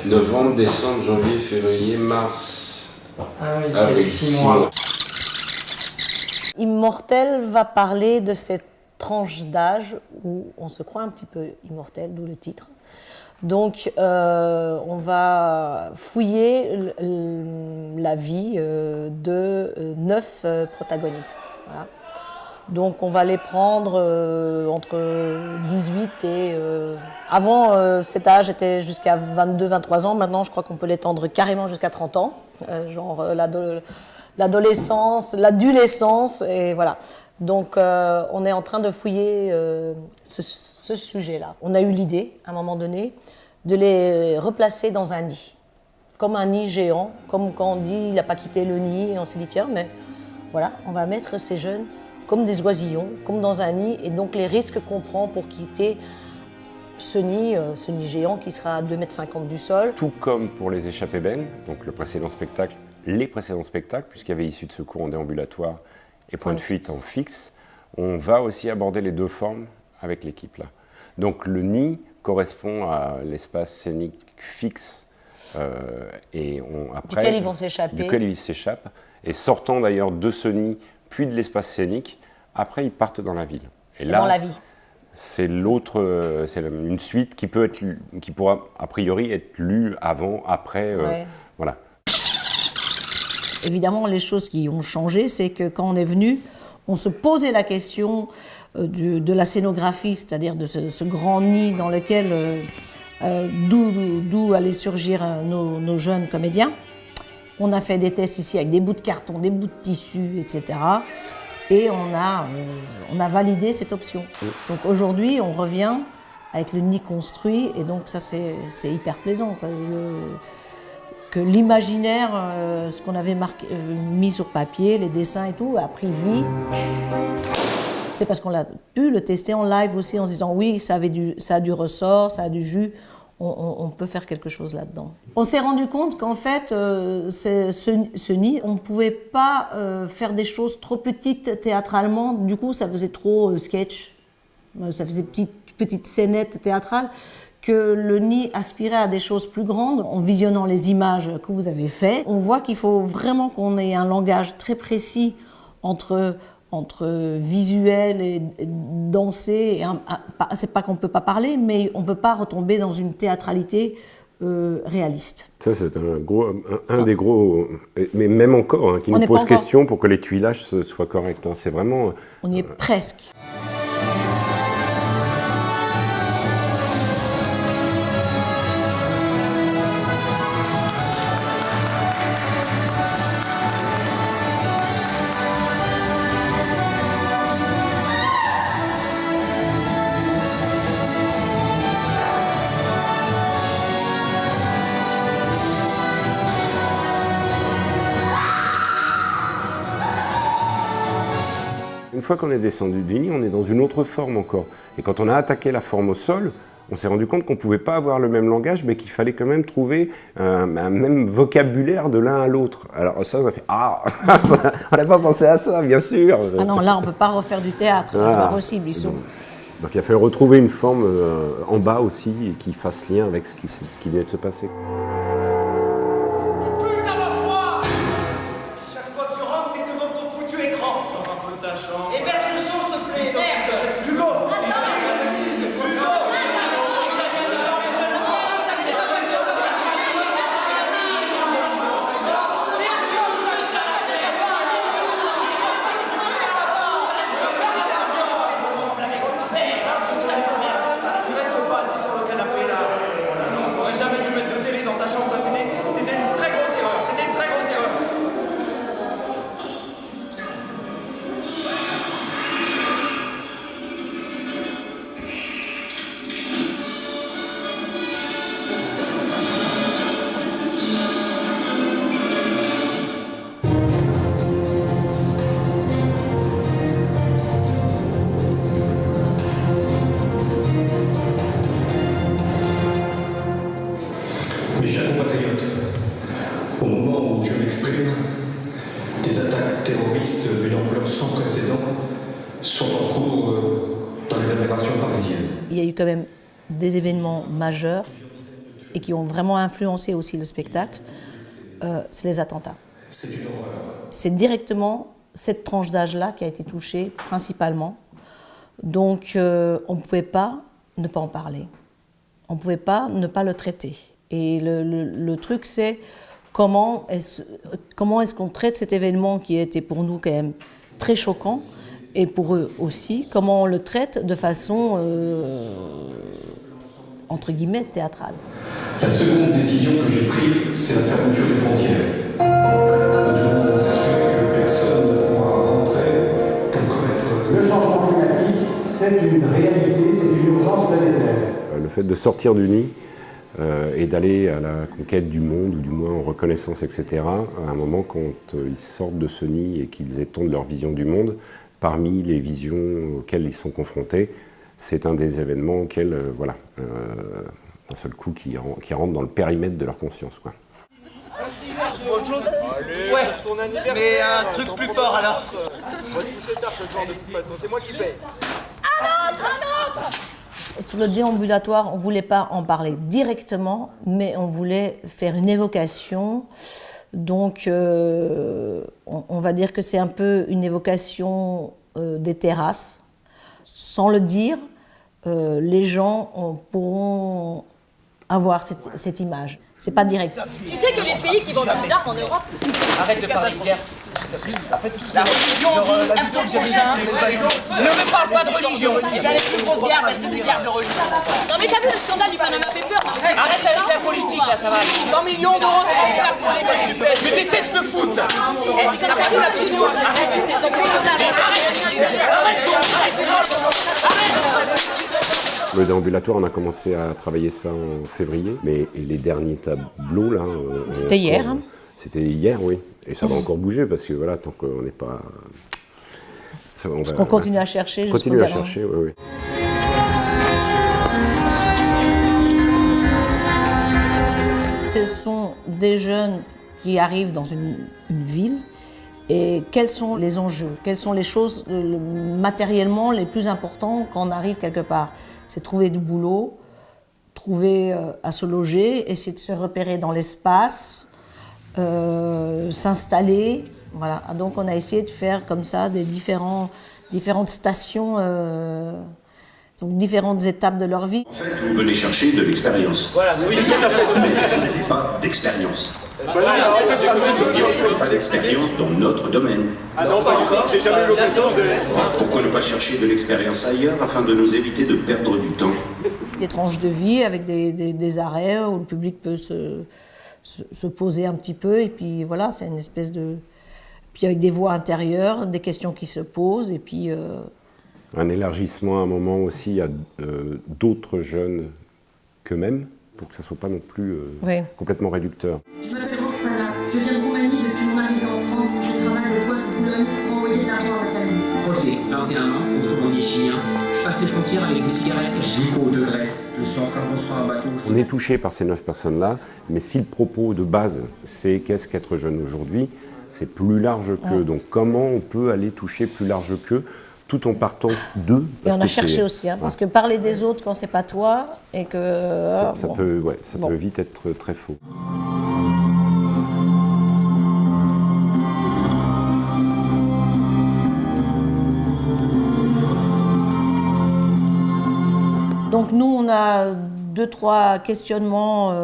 Novembre, décembre, janvier, février, mars. Avec 6 mois. Immortel va parler de cette tranche d'âge où on se croit un petit peu immortel, d'où le titre. Donc on va fouiller la vie de 9 protagonistes. Voilà. Donc on va les prendre entre 18 et... avant cet âge était jusqu'à 22-23 ans, maintenant je crois qu'on peut l'étendre carrément jusqu'à 30 ans, genre l'adolescence, l'adolescence, et voilà. Donc on est en train de fouiller ce sujet-là. On a eu l'idée, à un moment donné, de les replacer dans un nid, comme un nid géant, comme quand on dit il n'a pas quitté le nid, et on s'est dit tiens, mais voilà, on va mettre ces jeunes comme des oisillons, comme dans un nid, et donc les risques qu'on prend pour quitter ce nid géant qui sera à 2,50 m du sol. Tout comme pour les échappées bennes, donc les précédents spectacles, puisqu'il y avait issue de secours en déambulatoire et point de fuite en fixe, on va aussi aborder les deux formes avec l'équipe là. Donc le nid correspond à l'espace scénique fixe après, duquel ils vont s'échapper. Duquel ils s'échappent, et sortant d'ailleurs de ce nid, puis de l'espace scénique, après ils partent dans la ville. Et là, dans la vie. C'est l'autre, c'est une suite qui pourra a priori être lue avant, après, ouais. Voilà. Évidemment, les choses qui ont changé, c'est que quand on est venu, on se posait la question de la scénographie, c'est-à-dire de ce grand nid dans lequel, d'où allaient surgir nos jeunes comédiens. On a fait des tests ici avec des bouts de carton, des bouts de tissu, etc. Et on a validé cette option. Donc aujourd'hui, on revient avec le nid construit, et donc ça, c'est hyper plaisant, quoi. Que l'imaginaire, ce qu'on avait mis sur papier, les dessins et tout, a pris vie. C'est parce qu'on a pu le tester en live aussi, en se disant oui, ça a du ressort, ça a du jus. On peut faire quelque chose là-dedans. On s'est rendu compte qu'en fait, ce nid, on ne pouvait pas faire des choses trop petites théâtralement. Du coup, ça faisait trop sketch. Ça faisait petite scénette théâtrale. Que le nid aspirait à des choses plus grandes. En visionnant les images que vous avez faites, on voit qu'il faut vraiment qu'on ait un langage très précis entre visuel et dansé. C'est pas qu'on ne peut pas parler, mais on ne peut pas retomber dans une théâtralité réaliste. Ça, c'est un des gros, mais même encore, qui nous pose question pour que les tuilages soient corrects. C'est vraiment... On y est presque. Une fois qu'on est descendu du nid, on est dans une autre forme encore. Et quand on a attaqué la forme au sol, on s'est rendu compte qu'on ne pouvait pas avoir le même langage, mais qu'il fallait quand même trouver un même vocabulaire de l'un à l'autre. Alors ça, on a fait « Ah, on n'a pas pensé à ça, bien sûr !» Ah non, là, on ne peut pas refaire du théâtre, c'est pas possible. Donc il a fallu retrouver une forme en bas aussi, qui fasse lien avec ce qui vient de se passer. attaques terroristes d'une ampleur sans précédent sont en cours dans les agglomérations parisiennes. Il y a eu quand même des événements majeurs et qui ont vraiment influencé aussi le spectacle, c'est les attentats. C'est une horreur. C'est directement cette tranche d'âge-là qui a été touchée principalement. Donc on ne pouvait pas ne pas en parler. On ne pouvait pas ne pas le traiter. Et le truc, c'est comment est-ce qu'on traite cet événement qui a été pour nous quand même très choquant, et pour eux aussi, comment on le traite de façon, entre guillemets, théâtrale. La seconde décision que j'ai prise, c'est la fermeture des frontières. Nous devons nous assurer que personne ne pourra rentrer pour commettre... Le changement climatique, c'est une réalité, c'est une urgence planétaire. Le fait de sortir du nid et d'aller à la conquête du monde, ou du moins en reconnaissance, etc., à un moment quand ils sortent de ce nid et qu'ils étendent leur vision du monde, parmi les visions auxquelles ils sont confrontés, c'est un des événements auxquels, d'un seul coup, qui rentre dans le périmètre de leur conscience, quoi. Autre chose ? Allez, ouais, ton anniversaire. Mais un truc plus fort alors. On va se coucher tard ce soir de toute façon, c'est moi qui paye. Un autre. Sur le déambulatoire, on ne voulait pas en parler directement, mais on voulait faire une évocation. Donc, on va dire que c'est un peu une évocation des terrasses. Sans le dire, les gens pourront avoir cette image. C'est pas direct. Tu sais que les pays qui vendent plus d'armes en Europe. Arrête de parler de guerre. La religion dit un peu prochain. Ne me parle pas de religion. Il y a les plus grosses guerres, mais c'est des guerres de religion. Non mais t'as vu le scandale du Panama Papers? Non, mais c'est Arrête avec la politique là, ça va. 100 millions d'euros de guerre pour les mecs. Je déteste le foot. Le déambulatoire, on a commencé à travailler ça en février, mais les derniers tableaux, là... C'était hier. Hein. C'était hier, oui. Et ça va encore bouger, parce que voilà, tant qu'on n'est pas... On continue à chercher jusqu'au Continue à dernier. chercher, oui, oui. Ce sont des jeunes qui arrivent dans une ville, et quels sont les enjeux? Quelles sont les choses matériellement les plus importantes quand on arrive quelque part? C'est trouver du boulot, trouver à se loger, essayer de se repérer dans l'espace, s'installer. Voilà. Donc on a essayé de faire comme ça des différentes stations, donc différentes étapes de leur vie. En fait, vous venez chercher de l'expérience. Voilà, oui, c'est tout à fait ça. Mais vous n'avez pas d'expérience. Vous n'avez pas d'expérience dans notre domaine. Ah non, pas encore, j'ai jamais eu l'occasion de... Alors, pourquoi ne pas chercher de l'expérience ailleurs afin de nous éviter de perdre du temps? Des tranches de vie avec des arrêts où le public peut se poser un petit peu, et puis voilà, c'est une espèce de... Puis avec des voix intérieures, des questions qui se posent, et puis... Un élargissement à un moment aussi à d'autres jeunes qu'eux-mêmes, pour que ça ne soit pas non plus complètement réducteur. Je m'appelle Roxana, je viens de Roumanie depuis mon arrivée en France. Je travaille au poste de Boulogne pour envoyer de l'argent à ma famille. José, 21 ans, contrebandier chilien. Je passe les frontières avec des cigarettes. Gico de Grèce, je suis en train de construire un bateau. On est touché par ces 9 personnes-là, mais si le propos de base, c'est qu'est-ce qu'être jeune aujourd'hui, c'est plus large qu'eux. Donc comment on peut aller toucher plus large qu'eux tout en partant d'eux? Et on a cherché aussi, hein, parce que parler des autres quand c'est pas toi, et que... Ça peut vite être très faux. Donc nous, on a 2-3 questionnements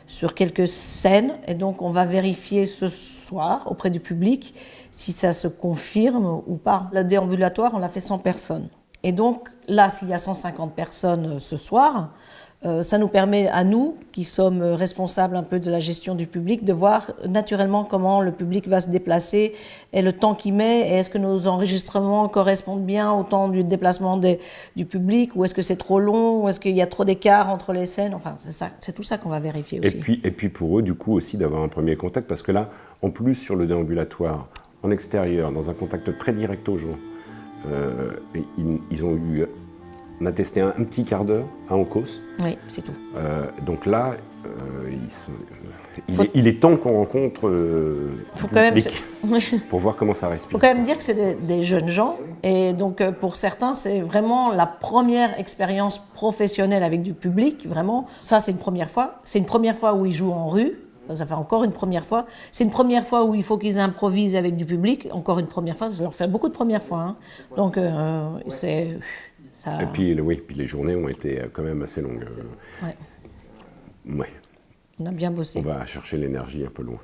sur quelques scènes, et donc on va vérifier ce soir auprès du public si ça se confirme ou pas. Le déambulatoire, on l'a fait 100 personnes. Et donc là, s'il y a 150 personnes ce soir, ça nous permet à nous, qui sommes responsables un peu de la gestion du public, de voir naturellement comment le public va se déplacer et le temps qu'il met, et est-ce que nos enregistrements correspondent bien au temps du déplacement du public, ou est-ce que c'est trop long, ou est-ce qu'il y a trop d'écart entre les scènes. Enfin, c'est tout ça qu'on va vérifier aussi. Et puis pour eux, du coup, aussi d'avoir un premier contact, parce que là, en plus sur le déambulatoire, en extérieur, dans un contact très direct aux gens, ils ont eu On a testé un petit quart d'heure à Ancos. Oui, c'est tout. Donc là, il est temps qu'on rencontre l'équipe pour voir comment ça respire. Il faut quand même dire que c'est des jeunes gens. Et donc, pour certains, c'est vraiment la première expérience professionnelle avec du public. Vraiment, ça, c'est une première fois. C'est une première fois où ils jouent en rue. Ça fait encore une première fois. C'est une première fois où il faut qu'ils improvisent avec du public. Encore une première fois. Ça leur fait beaucoup de premières fois. Hein. Donc, c'est... Ça... Et puis, puis les journées ont été quand même assez longues. On a bien bossé. On va chercher l'énergie un peu loin.